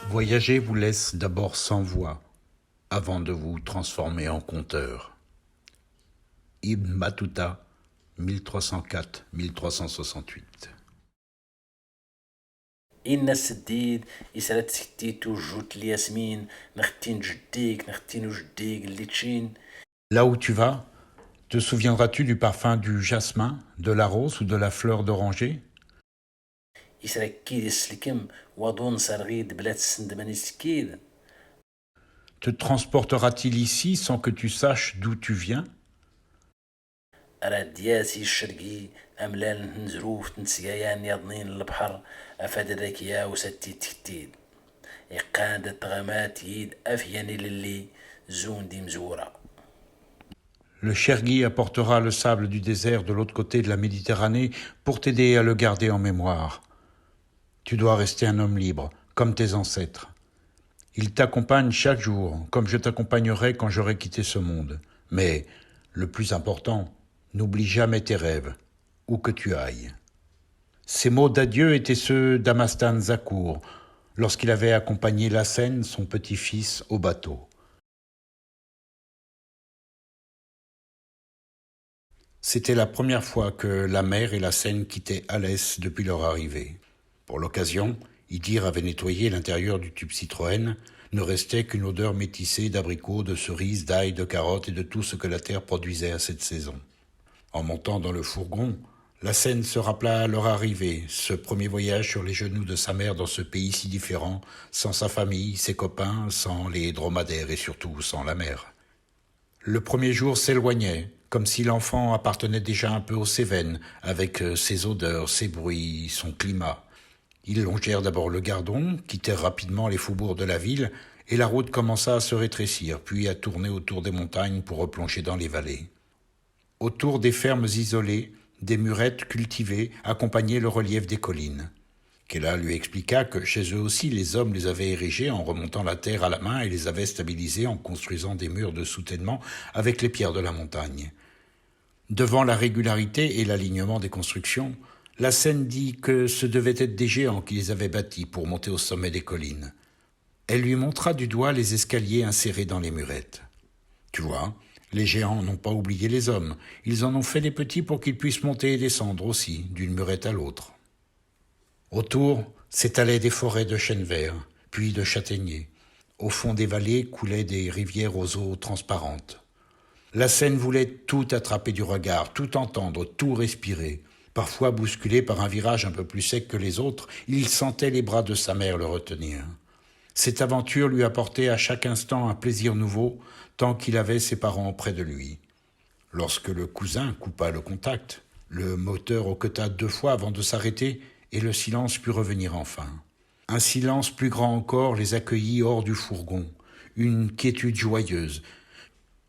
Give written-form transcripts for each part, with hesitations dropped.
Voyager vous laisse d'abord sans voix, avant de vous transformer en conteur. Ibn Battuta, 1304-1368. إن السديد يسرد سكتيتو جوت الياسمين نختين جديك نختين جديك اللي تشين. Là où tu vas, te souviendras-tu du parfum du jasmin, de la rose ou de la fleur d'oranger? يسرد كيد السلكم وضون سرغيد بلاد السندماني سكيد. Te transportera-t-il ici sans que tu saches d'où tu viens? راد دياسي الشرقي أملال نزروف نسقايان يضنين البحر أفاد الراكيا وستي تكتيد إقادة غمات يد أفياني للي زون دي مزورة. Le Chergui apportera le sable du désert de l'autre côté de la Méditerranée pour t'aider à le garder en mémoire. Tu dois rester un homme libre, comme tes ancêtres. Il t'accompagne chaque jour, comme je t'accompagnerai quand j'aurai quitté ce monde. Mais, le plus important, n'oublie jamais tes rêves, où que tu ailles. Ces mots d'adieu étaient ceux d'Amastan Zakour, lorsqu'il avait accompagné Lassène, son petit-fils, au bateau. C'était la première fois que la mer et la Seine quittaient Alès depuis leur arrivée. Pour l'occasion, Idir avait nettoyé l'intérieur du tube Citroën. Ne restait qu'une odeur métissée d'abricots, de cerises, d'ail, de carottes et de tout ce que la terre produisait à cette saison. En montant dans le fourgon, la Seine se rappela leur arrivée, ce premier voyage sur les genoux de sa mère dans ce pays si différent, sans sa famille, ses copains, sans les dromadaires et surtout sans la mer. Le premier jour s'éloignait, comme si l'enfant appartenait déjà un peu aux Cévennes, avec ses odeurs, ses bruits, son climat. Ils longèrent d'abord le Gardon, quittèrent rapidement les faubourgs de la ville, et la route commença à se rétrécir, puis à tourner autour des montagnes pour replonger dans les vallées. Autour des fermes isolées, des murettes cultivées accompagnaient le relief des collines. Kella lui expliqua que chez eux aussi les hommes les avaient érigés en remontant la terre à la main et les avaient stabilisés en construisant des murs de soutènement avec les pierres de la montagne. Devant la régularité et l'alignement des constructions, la Seine dit que ce devaient être des géants qui les avaient bâtis pour monter au sommet des collines. Elle lui montra du doigt les escaliers insérés dans les murettes. « Tu vois, les géants n'ont pas oublié les hommes. Ils en ont fait des petits pour qu'ils puissent monter et descendre aussi, d'une murette à l'autre. » Autour s'étalaient des forêts de chênes verts, puis de châtaigniers. Au fond des vallées coulaient des rivières aux eaux transparentes. La Seine voulait tout attraper du regard, tout entendre, tout respirer. Parfois bousculé par un virage un peu plus sec que les autres, il sentait les bras de sa mère le retenir. Cette aventure lui apportait à chaque instant un plaisir nouveau, tant qu'il avait ses parents près de lui. Lorsque le cousin coupa le contact, le moteur hoqueta 2 fois avant de s'arrêter, et le silence put revenir enfin. Un silence plus grand encore les accueillit hors du fourgon, une quiétude joyeuse.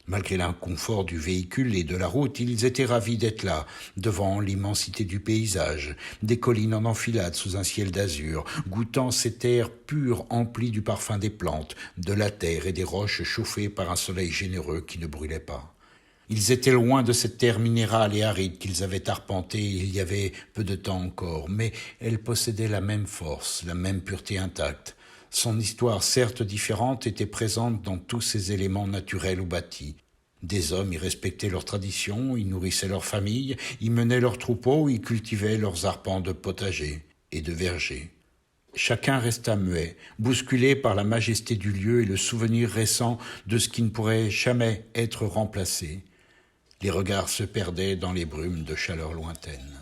Malgré l'inconfort du véhicule et de la route, ils étaient ravis d'être là, devant l'immensité du paysage, des collines en enfilade sous un ciel d'azur, goûtant cet air pur empli du parfum des plantes, de la terre et des roches chauffées par un soleil généreux qui ne brûlait pas. Ils étaient loin de cette terre minérale et aride qu'ils avaient arpentée il y avait peu de temps encore, mais elle possédait la même force, la même pureté intacte. Son histoire, certes différente, était présente dans tous ces éléments naturels ou bâtis. Des hommes y respectaient leurs traditions, y nourrissaient leurs familles, y menaient leurs troupeaux, y cultivaient leurs arpents de potagers et de vergers. Chacun resta muet, bousculé par la majesté du lieu et le souvenir récent de ce qui ne pourrait jamais être remplacé. Les regards se perdaient dans les brumes de chaleur lointaine.